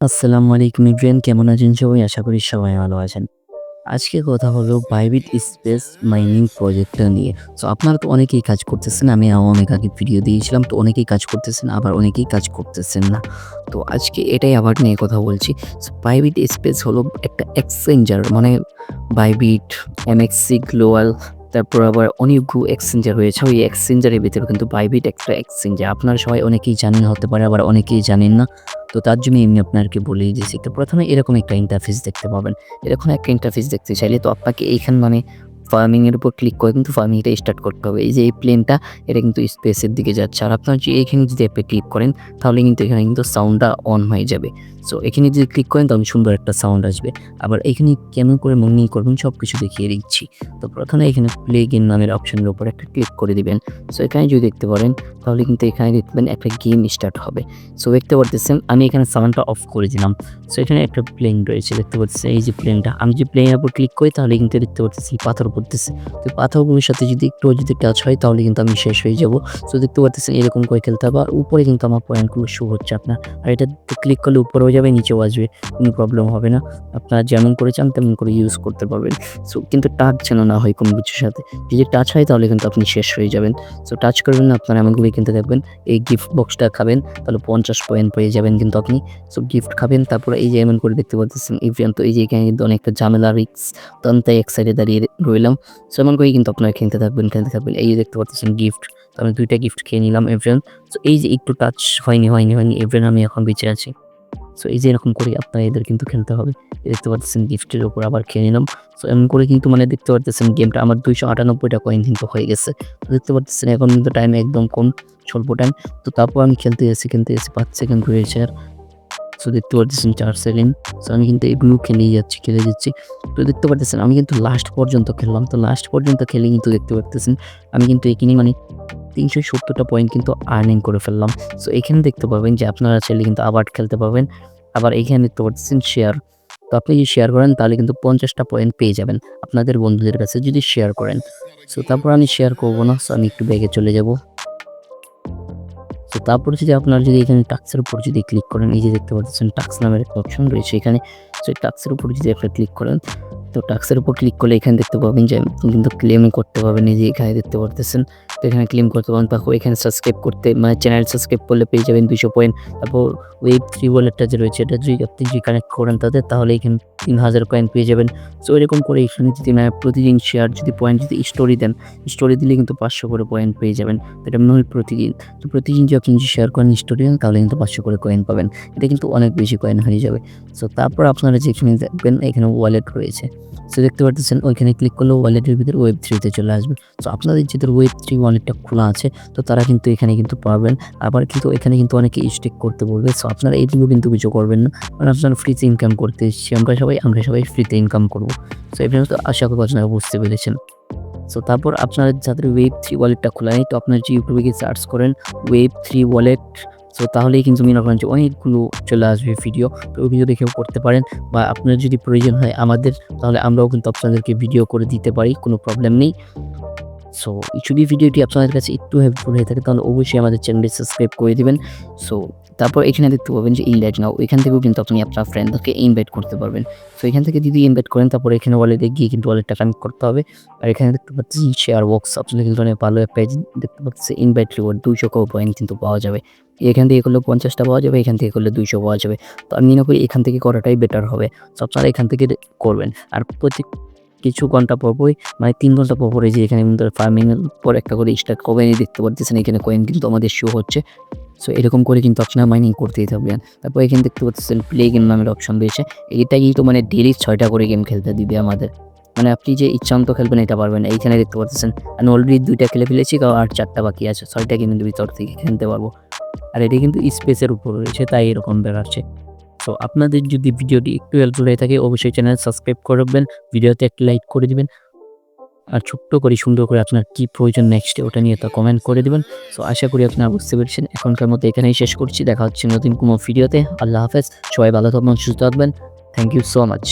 আসসালামু আলাইকুম এভরিওয়ান, কেমন আছেন সবাই? আশা করি সবাই ভালো আছেন। আজকে কথা হলো বাইবিট স্পেস মাইনিং প্রজেক্টটা নিয়ে। সো আপনারা তো অনেকেই কাজ করতেছেন। আমি অনেক আগে ভিডিও দিয়েছিলাম। তো অনেকেই কাজ করতেছেন, আবার অনেকেই কাজ করতেছেন না। তো আজকে এটাই আবার নিয়ে কথা বলছি। সো বাইবিট স্পেস হলো একটা এক্সচেঞ্জার, মানে বাইবিট, এমএক্সি গ্লোবাল, তারপর আবার অনেকগুলো এক্সচেঞ্জার রয়েছে। ওই এক্সচেঞ্জারের ভিতরে কিন্তু বাইবিট একটা এক্সচেঞ্জার। আপনারা সবাই অনেকেই জানেন হতে পারে, আবার অনেকেই জানেন না। তো তার জন্য আমি আপনাদেরকে বলেই দিয়েছি। তো প্রথমে এরকম একটা ইন্টারফেস দেখতে পাবেন। এরকম একটা ইন্টারফেস দেখতে চাইলে তো আপনাকে এইখান মানে ফার্মিং এর উপর ক্লিক করে কিন্তু ফার্মিংটা স্টার্ট করতে হবে। এই যে এই প্লেনটা, এটা কিন্তু স্পেসের দিকে যাচ্ছে। আর আপনার যে এখানে যদি আপনি ক্লিক করেন তাহলে কিন্তু এখানে কিন্তু সাউন্ডটা অন হয়ে যাবে। সো এখানে যদি ক্লিক করেন তাহলে সুন্দর একটা সাউন্ড আসবে। আবার এখানে কেমন করে মাইনিং করবেন সবকিছু দেখিয়ে দিচ্ছি। তো প্রথমে এখানে প্লে গেম নামের অপশনের উপর একটা ক্লিক করে দিবেন। সো এখানে যদি দেখতে পারেন তাহলে কিন্তু এখানে দেখবেন একটা গেম স্টার্ট হবে। সো দেখতে পারতেছেন আমি এখানে সাউন্ডটা অফ করে দিলাম। সো এখানে একটা প্লেন রয়েছে, দেখতে পাচ্ছেন এই যে প্লেনটা। আমি যদি প্লেনের উপর ক্লিক করি তাহলে কিন্তু দেখতে পাচ্ছি পাথর পড়তেছে। তো পাথরগুলোর সাথে যদি একটুও যদি টাচ হয় তাহলে কিন্তু আমি শেষ হয়ে যাব। সো দেখতে পাচ্ছেন এরকম করে খেলতে হবে। আর উপরে কিন্তু আমার পয়েন্টগুলো শো হচ্ছে আপনার। আর এটা ক্লিক করলে উপরেও যাবে, নিচেও আসবে, কোনো প্রবলেম হবে না। আপনারা যেমন করে চান তেমন করে ইউজ করতে পারবেন। সো কিন্তু টাচ যেন না হয় কোনো কিছুর সাথে। যদি টাচ হয় তাহলে কিন্তু আপনি শেষ হয়ে যাবেন। সো টাচ করবেন না, আপনারা এমনভাবে কিনতে থাকবেন। এই গিফট বক্সটা খাবেন তাহলে 50 পয়েন্ট পেয়ে যাবেন কিন্তু আপনি। সো গিফট খাবেন, তারপরে এই যে এমন করে দেখতে পাচ্ছেন ইভেন্ট, তো এই যে এখানে কিন্তু অনেকটা ঝামেলা রিস্ক, তো আমি তাই এক সাইডে দাঁড়িয়ে রইলাম। সো এমন করেই কিন্তু আপনারা কিনতে থাকবেন। এই যে দেখতে পাচ্ছেন গিফট, তো আমি 2টা গিফট খেয়ে নিলাম এভরিওয়ান। সো এই যে একটু টাচ হয়নি এভরিওয়ান, আমি এখন বেঁচে আছি। সো এই যে এরকম করে আপনারা এদের কিন্তু খেলতে হবে। দেখতে পাচ্ছেন গিফটের উপর আবার খেয়ে নিলাম। সো এমন করে কিন্তু মানে দেখতে পারতেছেন গেমটা আমার 298টা কয়েন কিন্তু হয়ে গেছে। তো দেখতে পাচ্ছেন এখন কিন্তু টাইম একদম কম, স্বল্প টাইম। তো তারপর আমি খেলতে গেছি 5 সেকেন্ড রয়েছে আর। সো দেখতে পারতেছেন 4 সেকেন্ড। সো আমি কিন্তু এগুলো খেলে যাচ্ছি। তো দেখতে পারতেছেন আমি কিন্তু লাস্ট পর্যন্ত খেললাম। তো লাস্ট পর্যন্ত খেলে কিন্তু দেখতে পারতেছেন আমি কিন্তু এখানে মানে 370টা পয়েন্ট কিন্তু আর্নিং করে ফেললাম। সো এখানে দেখতে পাবেন যে আপনারা চাইলে কিন্তু আবার খেলতে পারবেন। আবার এখানে দেখতে পাচ্ছেন শেয়ার। তো আপনি যদি শেয়ার করেন তাহলে কিন্তু 50টা পয়েন্ট পেয়ে যাবেন আপনাদের বন্ধুদের কাছে যদি শেয়ার করেন। সো তারপর আমি শেয়ার করব না। সো আমি একটু ব্যাগে চলে যাব। তো তারপরে যদি আপনারা যদি এখানে টাস্কের উপর যদি ক্লিক করেন, এই যে দেখতে পাচ্ছেন টাস্ক নামের একটা অপশন রয়েছে এখানে। সো এই টাস্কের উপর যদি একটা ক্লিক করেন, তো টাস্কের উপর ক্লিক করলে এখানে দেখতে পাবেন যে কিন্তু ক্লেম করতে পারবেন। এই যে এখানে দেখতে পারতেছেন, তো এখানে ক্লেম করতে পারবেন। তারপর এখানে সাবস্ক্রাইব করতে মানে চ্যানেল সাবস্ক্রাইব করলে পেয়ে যাবেন 200 পয়েন্ট। তারপর ওয়েব 3 ওয়ালেটটা যে রয়েছে এটা যদি আপনি যদি কানেক্ট করেন তাদের, তাহলে এখানে 3000 কয়েন পেয়ে যাবেন। সো এরকম করে এখানে যদি মানে প্রতিদিন শেয়ার যদি পয়েন্ট যদি স্টোরি দেন, স্টোরি দিলে কিন্তু 500 করে পয়েন্ট পেয়ে যাবেন। তো এটা মনে হয় প্রতিদিন। তো প্রতিদিন যদি আপনি শেয়ার করেন স্টোরি দেন তাহলে কিন্তু 500 করে কয়েন পাবেন। এটা কিন্তু অনেক বেশি কয়েন হয়ে যাবে। সো তারপর আপনারা যেখানে দেখবেন এখানে ওয়ালেট রয়েছে। সো দেখতে পারতেছেন ওইখানে ক্লিক করলে ওয়ালেটের ভিতরে ওয়েব 3 তে চলে আসবে। সো আপনাদের যাদের ওয়েব 3 ওয়ালেটটা খোলা আছে তো তারা কিন্তু এখানে কিন্তু পাবেন। আবার কিন্তু এখানে কিন্তু অনেকে স্টেক করতে বলবে। সো আপনারা এইটুকু কিন্তু কিছু করবেন না। কারণ আপনারা ফ্রিতে ইনকাম করতে এসেছি আমরা সবাই ফ্রিতে ইনকাম করব। সো এই পর্যন্ত আশা করি আপনারা বুঝতে পেরেছেন। সো তারপর আপনার যাদের ওয়েব 3 ওয়ালেটটা খোলা নেই, তো আপনারা যে ইউটিউবে গিয়ে সার্চ করেন ওয়েব 3 ওয়ালেট, সো তাহলেই কিন্তু মনে করেন যে অনেকগুলো চলে আসবে ভিডিও। তো ওই ভিডিও দেখেও করতে পারেন, বা আপনার যদি প্রয়োজন হয় আমাদের, তাহলে আমরাও কিন্তু আপনাদেরকে ভিডিও করে দিতে পারি, কোনো প্রবলেম নেই। সো যদি ভিডিওটি আপনাদের কাছে একটু হেল্পফুল হয়ে থাকে তাহলে অবশ্যই আমাদের চ্যানেলটি সাবস্ক্রাইব করে দিবেন। সো তারপর এখানে দেখতে পাবেন যে ইনভাইট নাও, এখান থেকেও কিন্তু আপনি আপনার ফ্রেন্ডদেরকে ইনভাইট করতে পারবেন। সো এখান থেকে যদি ইনভাইট করেন তারপর এখানে ওয়ালেটে গিয়ে কিন্তু ওয়ালেটটা কানেক্ট করতে হবে। আর এখানে দেখতে পাচ্ছি শেয়ার বক্স অপশনে কিন্তু অনেক ভালো একটা দেখতে পাচ্ছি ইনভাইট রিওয়ার্ড 200 পয়েন্ট কিন্তু পাওয়া যাবে। এখান থেকে করলে 50টা পাওয়া যাবে, এখান থেকে করলে 200 পাওয়া যাবে। তো আমি মনে করি এখান থেকে করাটাই বেটার হবে। সো আপনারা এখান থেকে করবেন। আর প্রত্যেক কিছু ঘন্টা পরপরই মানে 3 ঘন্টা পর এই যে এখানে কিন্তু ফার্মিং এর পর একটা করে স্টার্ট কয়েনই দেখতে পাচ্ছেন, এখানে কয়েন কিন্তু আমাদের শো হচ্ছে। সো এরকম করে কিন্তু আপনারা মাইনিং করতেই থাকবেন। তারপর এখানে দেখতে পাচ্ছেন প্লে গেম নামের অপশন রয়েছে। এটা কিন্তু মানে ডেইলি 6টা করে গেম খেলতে দিবে আমাদের। মানে আপনি যে ইচ্ছামতো খেলবেন এটা পারবেন। এইখানে দেখতে পাচ্ছেন আমি অলরেডি 2টা খেলে ফেলেছি, আর 4টা বাকি আছে। 6টা গেমের ভিতর থেকে খেলতে পারবো। আর এটা কিন্তু স্পেসের উপর রয়েছে তাই এরকম দেখাচ্ছে। সো আপনাদের যদি ভিডিওটি একটু হেল্পফুল হয়ে থাকে অবশ্যই চ্যানেল সাবস্ক্রাইব করবেন, ভিডিওতে একটা লাইক করে দিবেন। আর ছোট্ট করে সুন্দর করে আপনার কি প্রয়োজন নেক্সটে ওটা নিয়ে তা কমেন্ট করে দিবেন। সো আশা করি আপনারা বুঝতে পেরেছেন। এখনকার মতো এখানেই শেষ করছি। দেখা হচ্ছে নতুন কোনো ভিডিওতে। আল্লাহ হাফেজ। সবাই ভালো থাকবেন, সুস্থ থাকবেন। Thank you so much.